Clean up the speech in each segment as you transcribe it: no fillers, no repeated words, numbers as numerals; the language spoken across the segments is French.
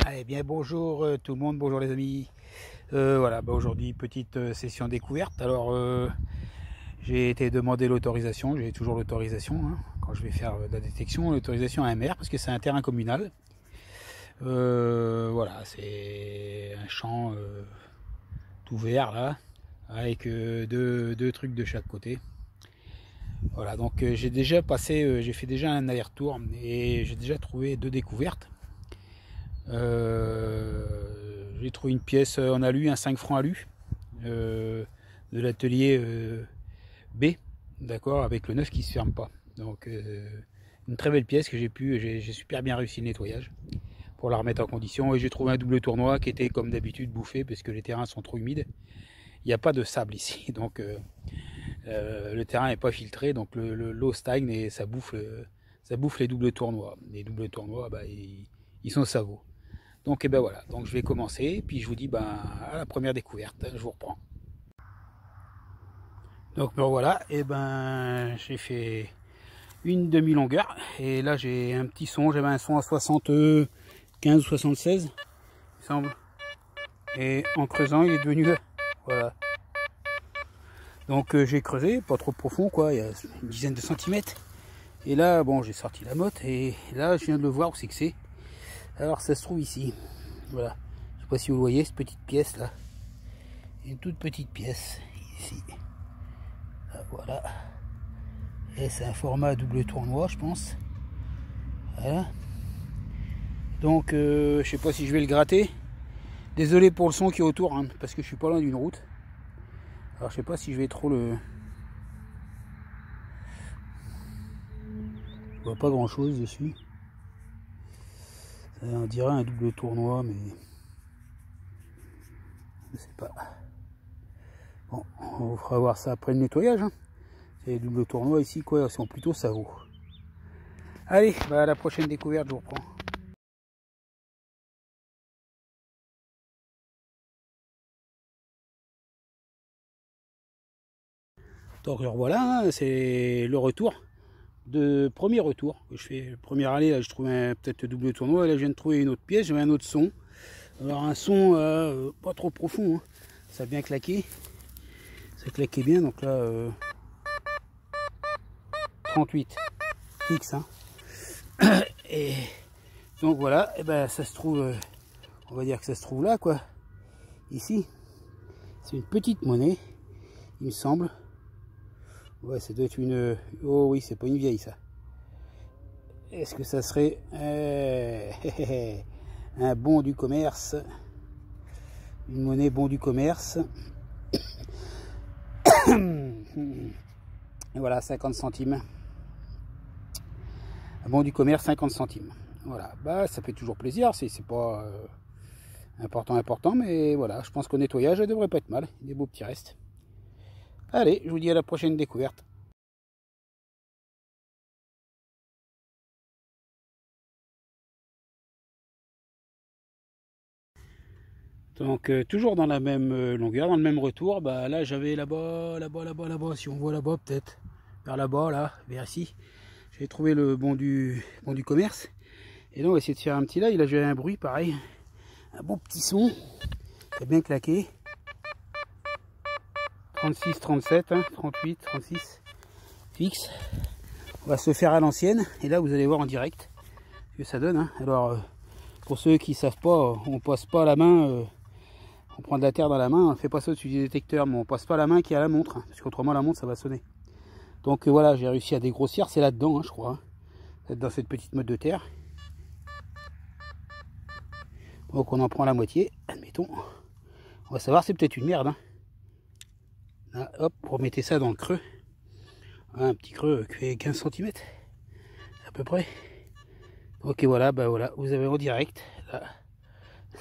Allez, bien bonjour tout le monde, bonjour les amis. Voilà, aujourd'hui petite session découverte. Alors j'ai été demander l'autorisation, j'ai toujours l'autorisation quand je vais faire de la détection, l'autorisation AMR parce que c'est un terrain communal. Voilà, c'est un champ tout vert là, avec deux trucs de chaque côté. Voilà, donc j'ai déjà passé, j'ai fait déjà un aller-retour et j'ai déjà trouvé 2 découvertes. J'ai trouvé une pièce en alu, un 5 francs alu de l'atelier B, d'accord, avec le neuf qui se ferme pas. Donc une très belle pièce que j'ai super bien réussi le nettoyage pour la remettre en condition. Et j'ai trouvé un double tournoi qui était comme d'habitude bouffé parce que les terrains sont trop humides. Il n'y a pas de sable ici, donc le terrain n'est pas filtré, donc l'eau stagne et ça bouffe les doubles tournois. Les doubles tournois, ils sont savots. Donc et ben voilà, donc je vais commencer, puis je vous dis à la première découverte, je vous reprends. Donc voilà, et j'ai fait une demi-longueur, et là j'ai un petit son, j'avais un son à 75 ou 76, il me semble. Et en creusant, il est devenu là, voilà. Donc j'ai creusé, pas trop profond quoi, il y a une dizaine de centimètres. Et là, bon, j'ai sorti la motte, et là je viens de le voir où c'est que c'est. Alors ça se trouve ici. Voilà, je sais pas si vous voyez cette petite pièce là, une toute petite pièce ici. Là, voilà, et c'est un format double tournoi, je pense. Voilà. Donc je sais pas si je vais le gratter. Désolé pour le son qui est autour, parce que je suis pas loin d'une route. Alors je sais pas si je vais trop le. Je vois pas grand chose dessus. On dirait un double tournoi, mais je sais pas. Bon, on vous fera voir ça après le nettoyage. C'est les doubles tournois ici, quoi, ils sont plutôt savots. Allez, à la prochaine découverte, je vous reprends. Donc voilà, c'est le retour. Premier retour que je fais. Première année, là je trouvais peut-être double tournoi, et là je viens de trouver une autre pièce, j'avais un autre son. Alors un son pas trop profond, ça a bien claqué. Ça claquait bien, donc là 38 fixe. Et donc voilà, et ça se trouve, on va dire que ça se trouve là quoi. Ici, c'est une petite monnaie, il me semble. Ouais, ça doit être une. Oh oui, c'est pas une vieille ça. Est-ce que ça serait un bon du commerce? Une monnaie bon du commerce. Et voilà, 50 centimes. Un bon du commerce, 50 centimes. Voilà, ça fait toujours plaisir. C'est pas important, mais voilà, je pense qu'au nettoyage, elle devrait pas être mal. Des beaux petits restes. Allez, je vous dis à la prochaine découverte. Donc toujours dans la même longueur, dans le même retour, là j'avais là-bas, si on voit là-bas peut-être, vers là-bas, là, vers ici, j'ai trouvé le bon du commerce. Et donc on va essayer de faire un petit live, là j'ai un bruit pareil, un bon petit son, qui a bien claqué. 36, 37, 38, 36, fixe. On va se faire à l'ancienne, et là vous allez voir en direct ce que ça donne. Alors pour ceux qui ne savent pas, on passe pas la main, on prend de la terre dans la main, on ne fait pas ça au-dessus du détecteur, mais on passe pas la main qui est à la montre, parce qu'autrement la montre ça va sonner. Donc voilà, j'ai réussi à dégrossir, c'est là-dedans je crois, dans cette petite motte de terre. Donc on en prend la moitié, admettons. On va savoir, c'est peut-être une merde. Là, hop, remettez ça dans le creux. Un petit creux qui fait 15 cm à peu près. Ok, voilà, voilà, vous avez en direct.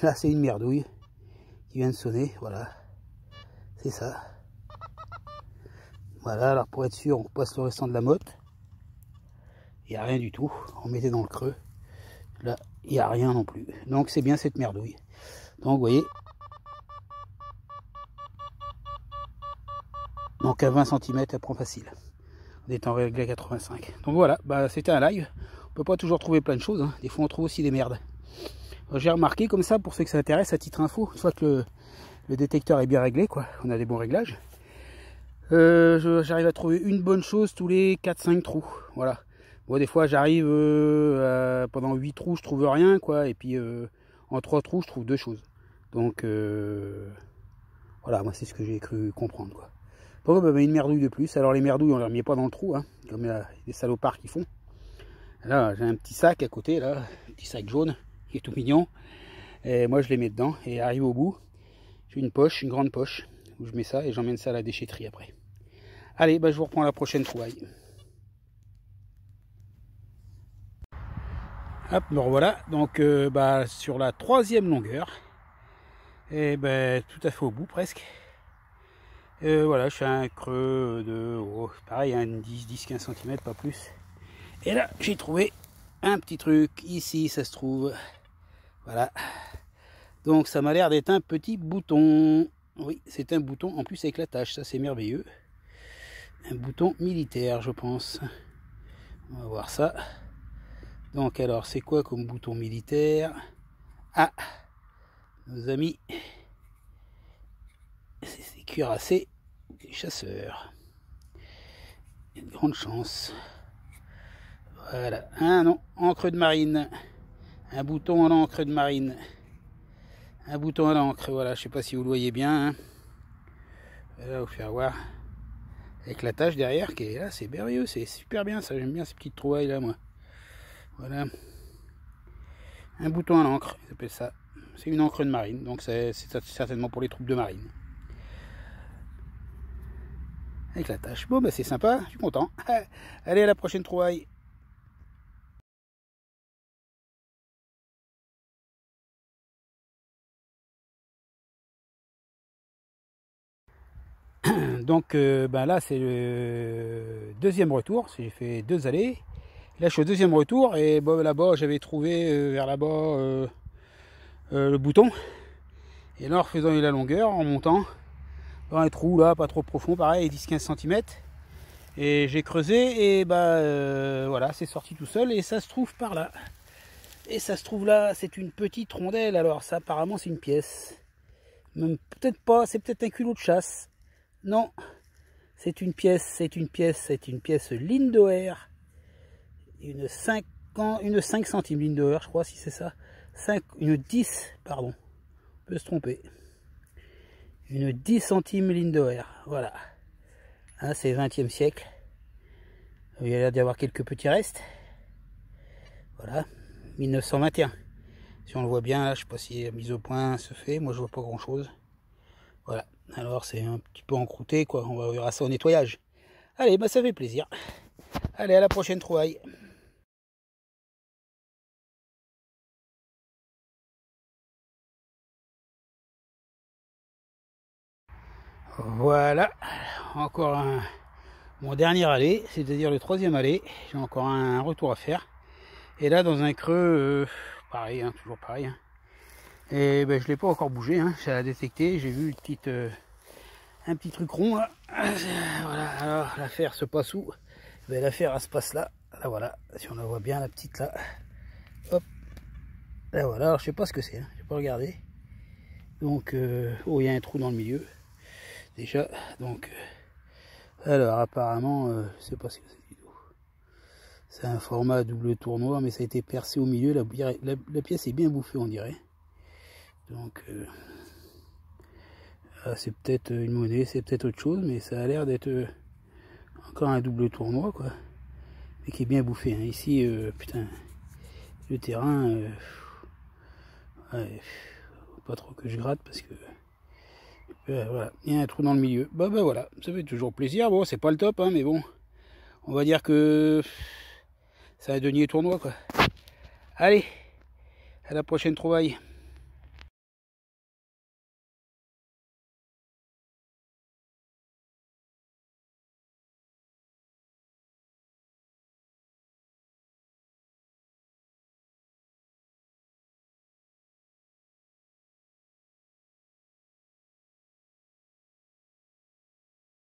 Là c'est une merdouille qui vient de sonner, voilà. C'est ça. Voilà, alors pour être sûr, on passe le restant de la motte. Il n'y a rien du tout. On mettait dans le creux. Là, il n'y a rien non plus. Donc c'est bien cette merdouille. Donc vous voyez. Donc à 20 cm, elle prend facile. On est en réglé à 85. Donc voilà, c'était un live. On peut pas toujours trouver plein de choses. Des fois on trouve aussi des merdes. J'ai remarqué comme ça, pour ceux que ça intéresse, à titre info, une fois que le détecteur est bien réglé, quoi, on a des bons réglages, j'arrive à trouver une bonne chose tous les 4-5 trous. Voilà. Bon, des fois j'arrive pendant 8 trous je trouve rien, quoi, et puis en 3 trous je trouve 2 choses. Donc voilà, moi c'est ce que j'ai cru comprendre, quoi. Bon, bah, une merdouille de plus. Alors les merdouilles on les remet pas dans le trou, hein, comme il y a des salopards qui font. Là j'ai un petit sac à côté, là, un petit sac jaune qui est tout mignon. Et moi je les mets dedans et arrive au bout, j'ai une poche, une grande poche où je mets ça et j'emmène ça à la déchetterie après. Allez, bah, je vous reprends la prochaine trouvaille. Hop, me revoilà. Donc bah, sur la 3e longueur, et ben tout à fait au bout presque. Voilà, je fais un creux de pareil, un 10-15 cm, pas plus. Et là j'ai trouvé un petit truc ici, ça se trouve. Voilà. Donc ça m'a l'air d'être un petit bouton. Oui, c'est un bouton en plus avec l'attache, ça c'est merveilleux. Un bouton militaire, je pense. On va voir ça. Donc alors, c'est quoi comme bouton militaire? Ah, nos amis, c'est cuirassés des chasseurs. Il y a de grandes chances. Voilà. Ah non, encre de marine. Un bouton en encre de marine. Un bouton à l'encre, voilà, je sais pas si vous le voyez bien. Hein. Là, vous faire voir. Avec la tâche derrière qui est là, c'est merveilleux, c'est super bien ça, j'aime bien ces petites trouvailles là, moi. Voilà. Un bouton à l'encre, ils appellent ça. C'est une encre de marine, donc c'est certainement pour les troupes de marine. Avec la tâche. Bon, bah c'est sympa, je suis content. Allez, à la prochaine trouvaille. Donc ben là c'est le 2e retour, j'ai fait 2 allées. Là je suis au 2e retour et bon, là-bas j'avais trouvé vers là-bas le bouton. Et là en refaisant la longueur, en montant dans un trou là, pas trop profond, pareil 10-15 cm. Et j'ai creusé et bah voilà, c'est sorti tout seul et ça se trouve par là. Et ça se trouve là, c'est une petite rondelle, alors ça apparemment c'est une pièce. Même peut-être pas, c'est peut-être un culot de chasse. Non, c'est une pièce, c'est une pièce Lindauer. Une 5 centimes Lindauer, je crois, si c'est ça. Une 10, pardon, on peut se tromper. Une 10 centimes Lindauer, voilà. Hein, c'est 20e siècle. Il y a l'air d'y avoir quelques petits restes. Voilà, 1921. Si on le voit bien, là, je sais pas si la mise au point se fait, moi je vois pas grand chose. Voilà, alors c'est un petit peu encrouté, quoi. On va voir ça au nettoyage. Allez, bah ça fait plaisir. Allez, à la prochaine trouvaille. Voilà, encore mon dernier allée, c'est-à-dire le 3e allée. J'ai encore un retour à faire. Et là, dans un creux, pareil, hein, toujours pareil. Hein. Et ben, je ne l'ai pas encore bougé, hein. J'ai détecté, j'ai vu un petit truc rond là. Voilà, alors l'affaire se passe où? Ben, l'affaire elle se passe là. Là voilà, si on la voit bien la petite là. Hop. Là voilà, alors je sais pas ce que c'est, hein. J'ai pas regardé. Donc oh, il y a un trou dans le milieu. Déjà, donc alors apparemment, je sais pas ce que c'est du tout. C'est un format double tournois, mais ça a été percé au milieu. La pièce est bien bouffée, on dirait. Donc c'est peut-être une monnaie, c'est peut-être autre chose, mais ça a l'air d'être encore un double tournois, quoi. Mais qui est bien bouffé. Hein. Ici, putain, le terrain, ouais, faut pas trop que je gratte parce que voilà, il y a un trou dans le milieu. Bah voilà, ça fait toujours plaisir. Bon, c'est pas le top, hein, mais bon, on va dire que c'est un denier tournoi, quoi. Allez, à la prochaine trouvaille.